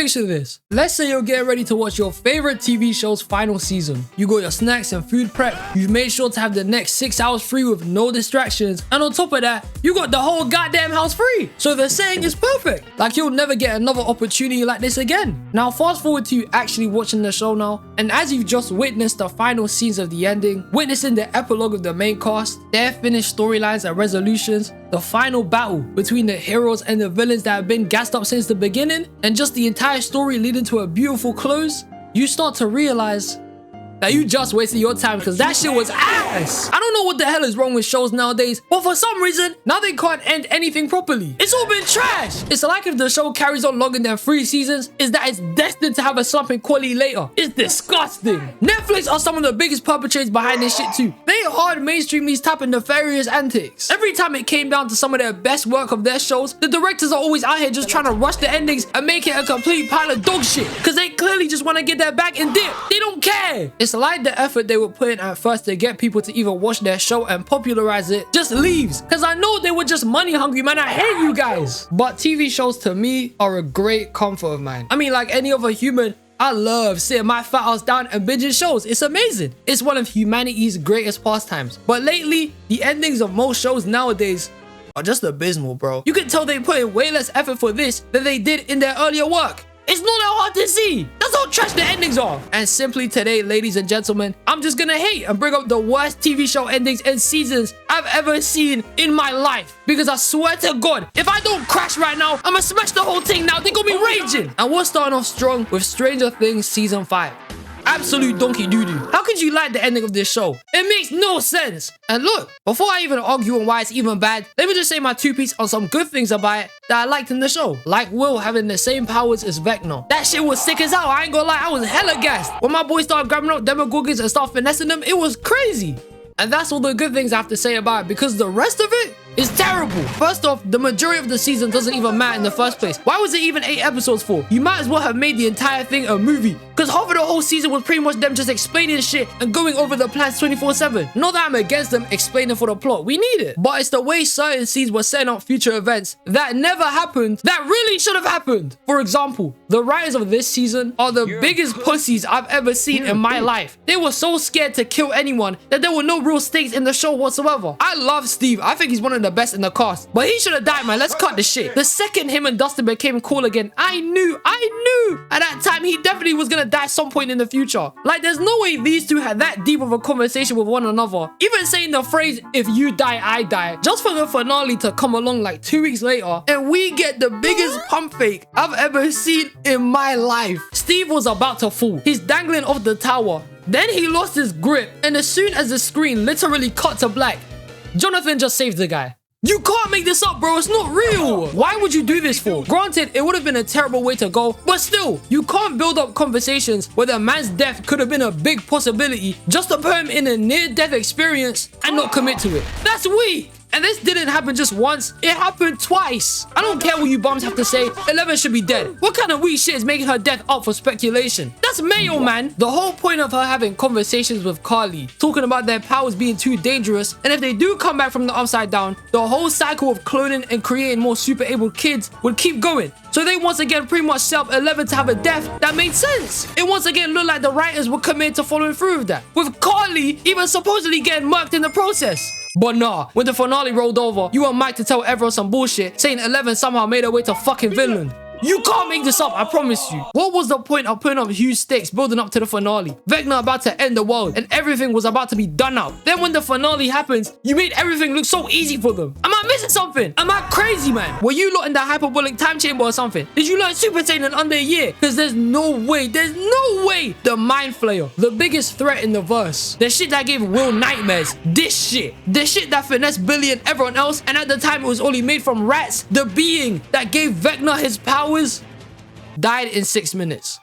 picture this. Let's say you're getting ready to watch your favorite TV show's final season. You got your snacks and food prep. You've made sure to have the next 6 hours free with no distractions. And on top of that, you got the whole goddamn house free. So the saying is perfect. Like you'll never get another opportunity like this again. Now fast forward to you actually watching the show now. And as you've just witnessed the final scenes of the ending, witnessing the epilogue of the main cast, their finished storylines and resolutions, the final battle between the heroes and the villains that have been gassed up since the beginning, and just the entire story leading to a beautiful close, you start to realize that you just wasted your time because that shit was ass. I don't know what the hell is wrong with shows nowadays, but for some reason, now they can't end anything properly. It's all been trash. It's like if the show carries on longer than 3 seasons, is that it's destined to have a slump in quality later. It's disgusting. Netflix are some of the biggest perpetrators behind this shit too. They hard mainstream these type of nefarious antics. Every time it came down to some of their best work of their shows, the directors are always out here just trying to rush the endings and make it a complete pile of dog shit because they clearly just want to get their back and dip. They don't care. It's like the effort they were putting at first to get people to even watch their show and popularize it just leaves. Because I know they were just money hungry, man. I hate you guys. But TV shows to me are a great comfort of mine. I mean, like any other human, I love sitting my fat ass down and binging shows. It's amazing. It's one of humanity's greatest pastimes. But lately, the endings of most shows nowadays are just abysmal, bro. You can tell they put in way less effort for this than they did in their earlier work. It's not that hard to see. That's how trash the endings are. And simply today, ladies and gentlemen, I'm just gonna hate and bring up the worst TV show endings and seasons I've ever seen in my life. Because I swear to God, if I don't crash right now, I'ma smash the whole thing now. They gonna be raging. And we're starting off strong with Stranger Things Season 5. Absolute donkey doo-doo. How could you like the ending of this show? It makes no sense. And look, before I even argue on why it's even bad, let me just say my 2 piece on some good things about it that I liked in the show. Like Will having the same powers as Vecna. That shit was sick as hell. I ain't gonna lie, I was hella gassed. When my boy started grabbing up Demogorgons and start finessing them, it was crazy. And that's all the good things I have to say about it, because the rest of it is terrible. First off, the majority of the season doesn't even matter in the first place. Why was it even 8 episodes for? You might as well have made the entire thing a movie. Because half of the whole season was pretty much them just explaining shit and going over the plans 24/7. Not that I'm against them explaining for the plot. We need it. But it's the way certain scenes were setting up future events that never happened that really should have happened. For example, the writers of this season are the biggest pussies I've ever seen in my life. They were so scared to kill anyone that there were no real stakes in the show whatsoever. I love Steve. I think he's one of the best in the cast. But he should have died, man. Let's cut the shit. The second him and Dustin became cool again, I knew at that time he definitely was gonna die some point in the future. Like, there's no way these two had that deep of a conversation with one another. Even saying the phrase, if you die, I die, just for the finale to come along like 2 weeks later, and we get the biggest pump fake I've ever seen in my life. Steve was about to fall. He's dangling off the tower. Then he lost his grip, and as soon as the screen literally cut to black, Jonathan just saved the guy. You can't make this up, bro. It's not real. Why would you do this for? Granted, it would have been a terrible way to go, but still, you can't build up conversations where the man's death could have been a big possibility just to put him in a near-death experience and not commit to it. That's weak. And this didn't happen just once, it happened twice. I don't care what you bums have to say, 11 should be dead. What kind of weak shit is making her death up for speculation? That's Mayo, man. The whole point of her having conversations with Carly, talking about their powers being too dangerous, and if they do come back from the upside down, the whole cycle of cloning and creating more super able kids would keep going. So they once again pretty much set up 11 to have a death that made sense. It once again looked like the writers were committed to following through with that, with Carly even supposedly getting murked in the process. But nah, when the finale rolled over, you want Mike to tell everyone some bullshit, saying 11 somehow made her way to fucking Finland. You can't make this up, I promise you. What was the point of putting up huge stakes building up to the finale? Vecna about to end the world and everything was about to be done out. Then when the finale happens, you made everything look so easy for them. Am I missing something? Am I crazy, man? Were you lot in the hyperbolic time chamber or something? Did you learn Super Saiyan in under a year? Because there's no way the Mind Flayer, the biggest threat in the verse, the shit that gave Will nightmares, the shit that finessed Billy and everyone else, and at the time it was only made from rats, the being that gave Vecna his powers, died in 6 minutes.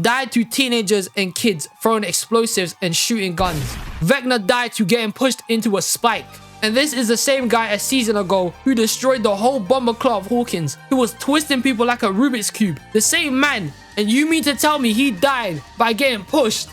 Died to teenagers and kids throwing explosives and shooting guns. Vecna died to getting pushed into a spike. And this is the same guy a season ago who destroyed the whole bomber club of Hawkins, who was twisting people like a Rubik's Cube. The same man. And you mean to tell me he died by getting pushed?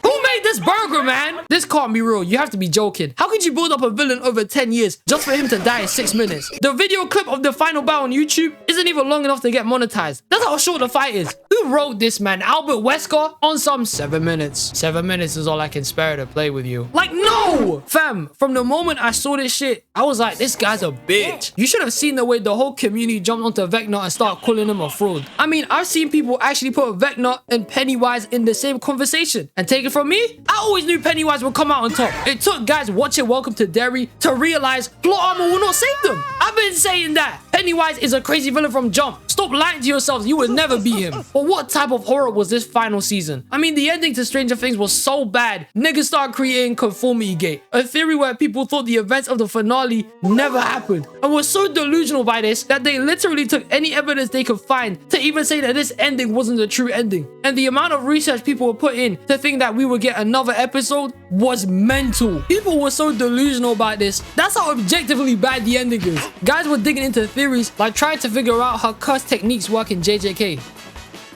Who made ate this burger, man. This can't be real. You have to be joking. How could you build up a villain over 10 years just for him to die in 6 minutes? The video clip of the final battle on YouTube isn't even long enough to get monetized. That's how short the fight is. Who wrote this, man? Albert Wesker? On some 7 minutes. 7 minutes is all I can spare to play with you. Like, no! Fam, from the moment I saw this shit, I was like, this guy's a bitch. You should have seen the way the whole community jumped onto Vecna and started calling him a fraud. I mean, I've seen people actually put Vecna and Pennywise in the same conversation. And take it from me, I always knew Pennywise would come out on top. It took guys watching Welcome to Derry to realize plot armor will not save them. I've been saying that. Pennywise is a crazy villain from jump. Stop lying to yourselves. You would never beat him. But what type of horror was this final season? I mean, the ending to Stranger Things was so bad, niggas started creating Conformity Gate, a theory where people thought the events of the finale never happened, and were so delusional by this that they literally took any evidence they could find to even say that this ending wasn't the true ending. And the amount of research people would put in to think that we would get another episode was mental. People were so delusional about this. That's how objectively bad the ending is. Guys were digging into theories like trying to figure out how curse techniques work in JJK.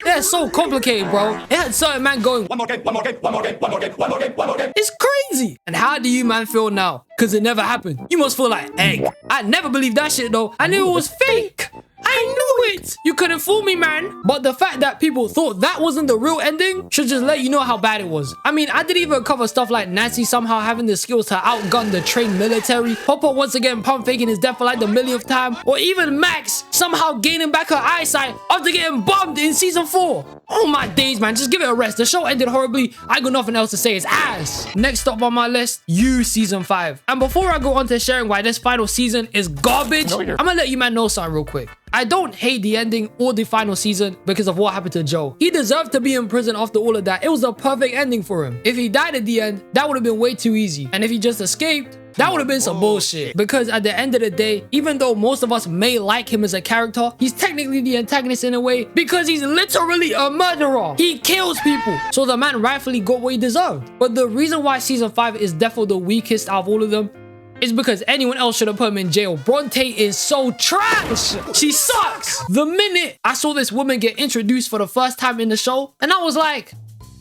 Yeah, it's so complicated, bro. It had certain man going, one more game, one more game, one more game, one more game, one more game, one more game. It's crazy. And how do you man feel now? Because it never happened. You must feel like egg. I never believed that shit though. I knew it was fake. I knew it! You couldn't fool me, man. But the fact that people thought that wasn't the real ending should just let you know how bad it was. I mean, I didn't even cover stuff like Nancy somehow having the skills to outgun the trained military, Hopper once again pump faking his death for like the millionth time, or even Max somehow gaining back her eyesight after getting bombed in season 4. Oh my days, man. Just give it a rest. The show ended horribly. I got nothing else to say. It's ass. Next up on my list, You Season 5. And before I go on to sharing why this final season is garbage, I'm gonna let you man know something real quick. I don't hate the ending or the final season because of what happened to Joe. He deserved to be in prison after all of that. It was a perfect ending for him. If he died at the end, that would have been way too easy. And if he just escaped, that would have been some bullshit. Because at the end of the day, even though most of us may like him as a character, he's technically the antagonist in a way because he's literally a murderer. He kills people. So the man rightfully got what he deserved. But the reason why season 5 is definitely the weakest out of all of them is because anyone else should have put him in jail. Bronte is so trash. She sucks. The minute I saw this woman get introduced for the first time in the show, and I was like,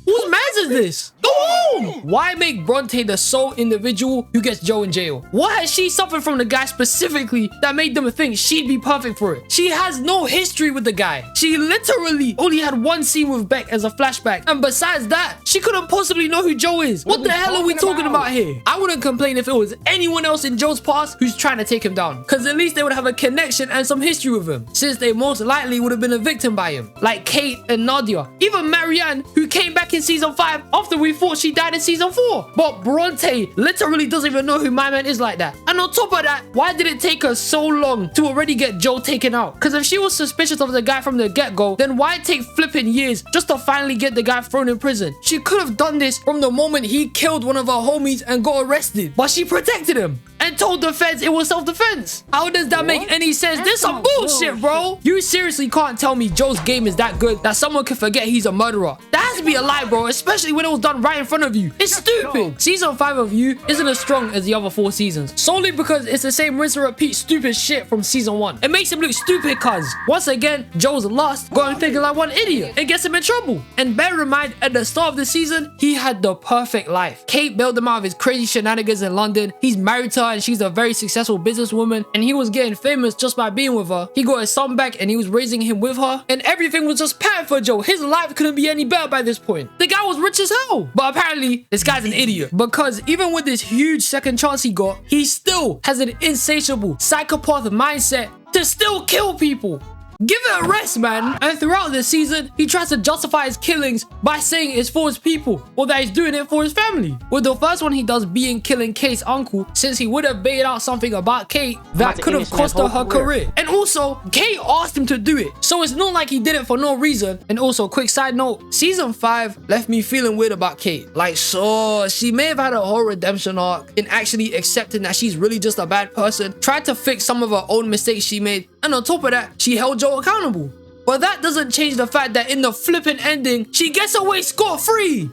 whose mans is this? Go home! Why make Bronte the sole individual who gets Joe in jail? What has she suffered from the guy specifically that made them think she'd be perfect for it? She has no history with the guy. She literally only had one scene with Beck as a flashback. And besides that, she couldn't possibly know who Joe is. What the hell are we talking about here? I wouldn't complain if it was anyone else in Joe's past who's trying to take him down. Because at least they would have a connection and some history with him. Since they most likely would have been a victim by him. Like Kate and Nadia. Even Marianne, who came back in season 5 after we thought she died in season 4. But Bronte literally doesn't even know who my man is like that. And on top of that, why did it take her so long to already get Joe taken out? Because if she was suspicious of the guy from the get-go, then why take flipping years just to finally get the guy thrown in prison? She could have done this from the moment he killed one of her homies and got arrested. But she protected him and told the feds it was self-defense. How does that make any sense? This is some bullshit, bro. You seriously can't tell me Joe's game is that good that someone can forget he's a murderer. That has to be a lie, bro, especially when it was done right in front of you. It's stupid. Season 5 of You isn't as strong as the other 4 seasons, solely because it's the same rinse and repeat stupid shit from season 1. It makes him look stupid cuz once again, Joe's lost, going thinking like one idiot. It gets him in trouble. And bear in mind, at the start of the season, he had the perfect life. Kate bailed him out of his crazy shenanigans in London. He's married to her and she's a very successful businesswoman, and he was getting famous just by being with her. He got his son back and he was raising him with her, and everything was just patterned for Joe. His life couldn't be any better by this point. The guy was rich as hell. But apparently, this guy's an idiot, because even with this huge second chance he got, he still has an insatiable psychopath mindset to still kill people. Give it a rest, man. And throughout the season, he tries to justify his killings by saying it's for his people, or that he's doing it for his family. With the first one he does being killing Kate's uncle, since he would have baited out something about Kate that could have cost her career. And also, Kate asked him to do it, so it's not like he did it for no reason. And also, quick side note, season 5 left me feeling weird about Kate. Like, sure, she may have had a whole redemption arc in actually accepting that she's really just a bad person, tried to fix some of her own mistakes she made, and on top of that, she held Joe accountable. But that doesn't change the fact that in the flipping ending, she gets away scot-free.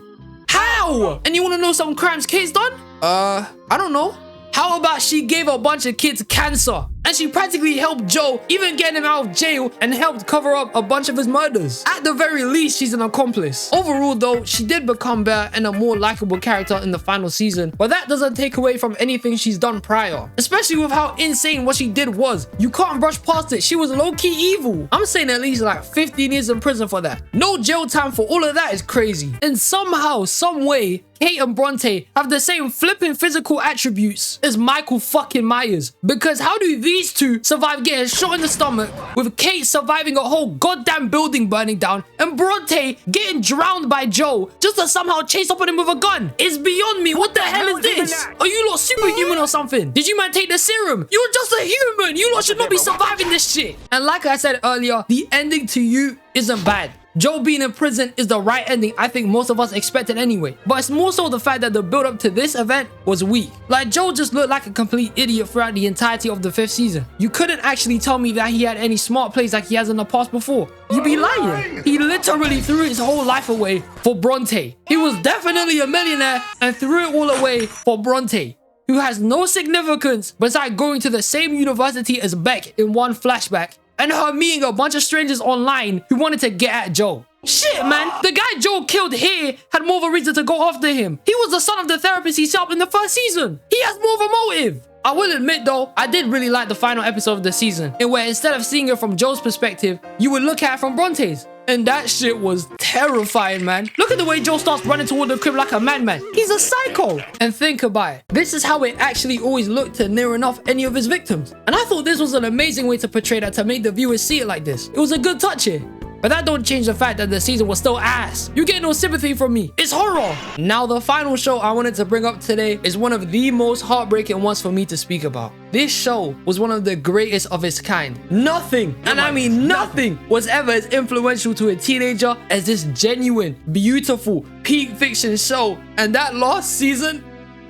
How? And you want to know some crimes Kate's done? I don't know. How about she gave a bunch of kids cancer and she practically helped Joe, even getting him out of jail, and helped cover up a bunch of his murders. At the very least, she's an accomplice. Overall though, she did become better and a more likable character in the final season, but that doesn't take away from anything she's done prior, especially with how insane what she did was. You can't brush past it. She was low-key evil. I'm saying at least like 15 years in prison for that. No jail time for all of that is crazy. And somehow, some way, Kate and Bronte have the same flipping physical attributes as Michael fucking Myers. Because how do these two survive getting shot in the stomach, with Kate surviving a whole goddamn building burning down, and Bronte getting drowned by Joe just to somehow chase up on him with a gun? It's beyond me. What the hell is this? Are you lot superhuman or something? Did you man take the serum? You're just a human. You lot should not be surviving this shit. And like I said earlier, the ending to you isn't bad. Joe being in prison is the right ending I think most of us expected anyway. But it's more so the fact that the build up to this event was weak. Like, Joe just looked like a complete idiot throughout the entirety of the 5th season. You couldn't actually tell me that he had any smart plays like he has in the past before. You'd be lying. He literally threw his whole life away for Bronte. He was definitely a millionaire and threw it all away for Bronte, who has no significance besides going to the same university as Beck in one flashback, and her meeting a bunch of strangers online who wanted to get at Joe. Shit, man. The guy Joe killed here had more of a reason to go after him. He was the son of the therapist he set up in the 1st season. He has more of a motive. I will admit though, I did really like the final episode of the season, in where instead of seeing it from Joe's perspective, you would look at it from Bronte's. And that shit was terrifying, man. Look at the way Joe starts running toward the crib like a madman. He's a psycho. And think about it. This is how it actually always looked to near enough any of his victims. And I thought this was an amazing way to portray that, to make the viewers see it like this. It was a good touch here. But that don't change the fact that the season was still ass. You get no sympathy from me. It's horror. Now, the final show I wanted to bring up today is one of the most heartbreaking ones for me to speak about. This show was one of the greatest of its kind. Nothing, and I mean nothing, was ever as influential to a teenager as this genuine, beautiful, peak fiction show. And that last season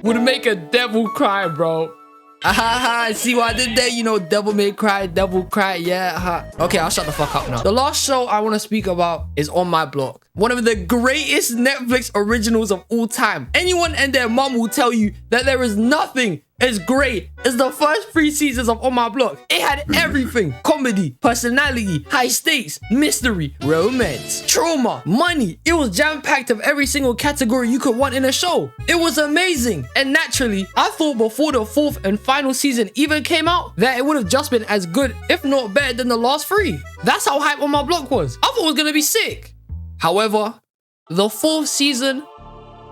would make a devil cry, bro. Ahaha, see what I did there? You know, devil may cry, devil cry, yeah. Okay, I'll shut the fuck up now. The last show I want to speak about is On My Block. One of the greatest Netflix originals of all time. Anyone and their mom will tell you that there is nothing as great as the first 3 seasons of On My Block. It had everything: comedy, personality, high stakes, mystery, romance, trauma, money. It was jam-packed of every single category you could want in a show. It was amazing. And naturally, I thought before the 4th and final season even came out that it would have just been as good, if not better, than the last 3. That's how hype On My Block was. I thought it was gonna be sick. However, the 4th season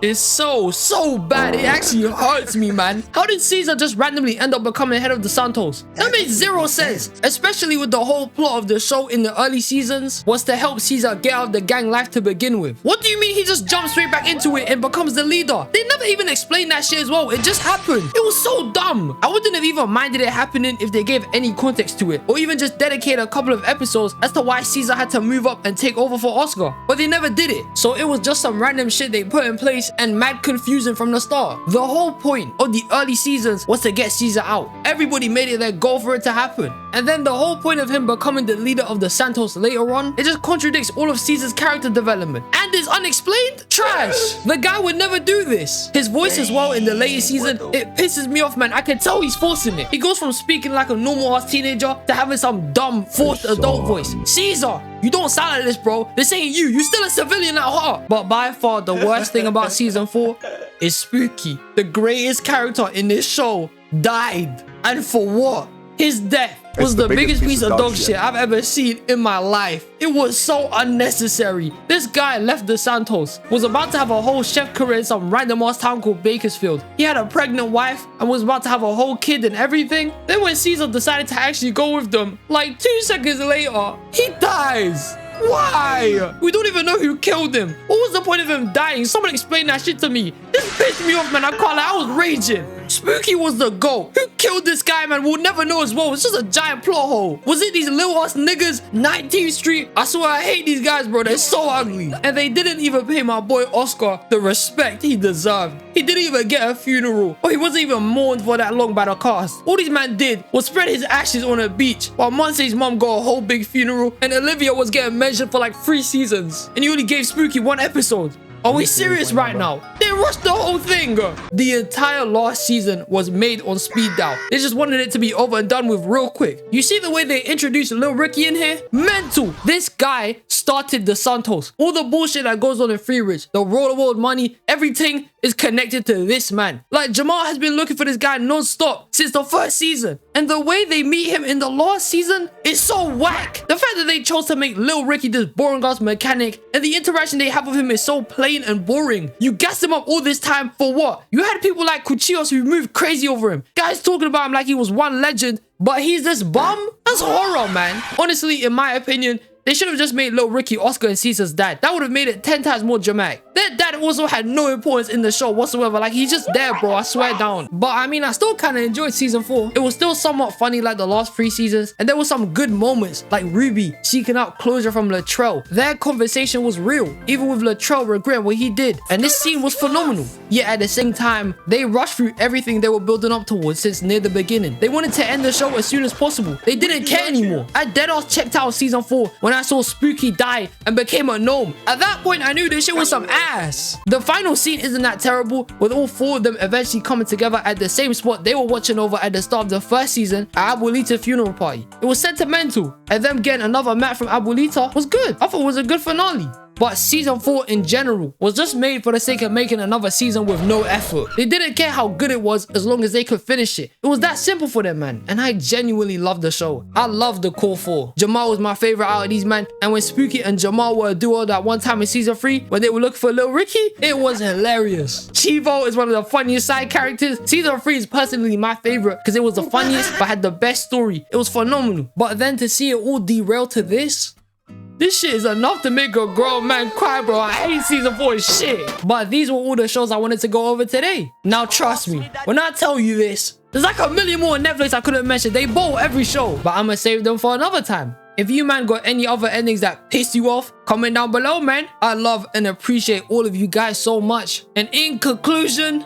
is so bad. It actually hurts me, man. How did Caesar just randomly end up becoming head of the Santos? That made zero sense, especially with the whole plot of the show in the early seasons was to help Caesar get out of the gang life to begin with. What do you mean he just jumps straight back into it and becomes the leader? They never even explained that shit as well. It just happened. It was so dumb. I wouldn't have even minded it happening if they gave any context to it, or even just dedicate a couple of episodes as to why Caesar had to move up and take over for Oscar. But they never did it. So it was just some random shit they put in place and mad confusion from the start. The whole point of the early seasons was to get Caesar out. Everybody made it their goal for it to happen. And then the whole point of him becoming the leader of the Santos later on, it just contradicts all of Caesar's character development and is unexplained. Trash. The guy would never do this. His voice as well in the latest season, it pisses me off, man. I can tell he's forcing it. He goes from speaking like a normal ass teenager to having some dumb forced adult voice. Caesar, you don't sound like this, bro. This ain't you. You're still a civilian at heart. But by far, the worst thing about season 4 is Spooky. The greatest character in this show died. And for what? His death was the biggest piece of dog shit I've ever seen in my life. It was so unnecessary. This guy left the Santos, was about to have a whole chef career in some random ass town called Bakersfield. He had a pregnant wife and was about to have a whole kid and everything. Then when Caesar decided to actually go with them, like 2 seconds later, he dies. Why? We don't even know who killed him. What was the point of him dying? Someone explain that shit to me. This pissed me off, man. I can't lie. I was raging. Spooky was the GOAT. Who killed this guy, man? We'll never know as well. It's just a giant plot hole. Was it these little ass niggas? 19th Street? I swear I hate these guys, bro. They're so ugly. And they didn't even pay my boy Oscar the respect he deserved. He didn't even get a funeral. Or he wasn't even mourned for that long by the cast. All these man did was spread his ashes on a beach while Monse's mom got a whole big funeral and Olivia was getting mentioned for like 3 seasons. And he only gave Spooky 1 episode. Are we serious right now? They rushed the whole thing. The entire last season was made on speed dial. They just wanted it to be over and done with real quick. You see the way they introduced Lil Ricky in here? Mental. This guy started the Santos. All the bullshit that goes on in Free Ridge, the roller world money, everything is connected to this man. Like, Jamal has been looking for this guy non-stop since the first season. And the way they meet him in the last season is so whack. The fact that they chose to make Lil Ricky this boring ass mechanic and the interaction they have with him is so plain and boring. You gassed him up all this time for what? You had people like Cuchillos who moved crazy over him. Guys talking about him like he was one legend, but he's this bum? That's horror, man. Honestly, in my opinion, they should have just made Lil Ricky Oscar and Caesar's dad. That would have made it 10 times more dramatic. Their dad also had no importance in the show whatsoever. Like, he's just there, bro. I swear down. But I mean, I still kind of enjoyed season 4. It was still somewhat funny like the last 3 seasons. And there were some good moments, like Ruby seeking out closure from Latrell. Their conversation was real, even with Latrell regretting what he did. And this scene was phenomenal. Yet at the same time, they rushed through everything they were building up towards since near the beginning. They wanted to end the show as soon as possible. They didn't care anymore. I deadass checked out season 4 when I saw Spooky die and became a gnome. At that point, I knew this shit was some ass. The final scene isn't that terrible, with all 4 of them eventually coming together at the same spot they were watching over at the start of the first season at Abuelita's funeral party. It was sentimental, and them getting another mat from Abuelita was good. I thought it was a good finale. But season 4 in general was just made for the sake of making another season with no effort. They didn't care how good it was as long as they could finish it. It was that simple for them, man. And I genuinely loved the show. I loved the core 4. Jamal was my favorite out of these men. And when Spooky and Jamal were a duo that one time in season 3, when they were looking for Lil Ricky, it was hilarious. Chivo is one of the funniest side characters. Season 3 is personally my favorite because it was the funniest but had the best story. It was phenomenal. But then to see it all derail to this shit is enough to make a grown man cry, bro. I hate season 4 shit. But these were all the shows I wanted to go over today. Now trust me, when I tell you this, there's like a million more on Netflix I couldn't mention. They bought every show, but I'ma save them for another time. If you, man, got any other endings that pissed you off, comment down below, man. I love and appreciate all of you guys so much. And in conclusion,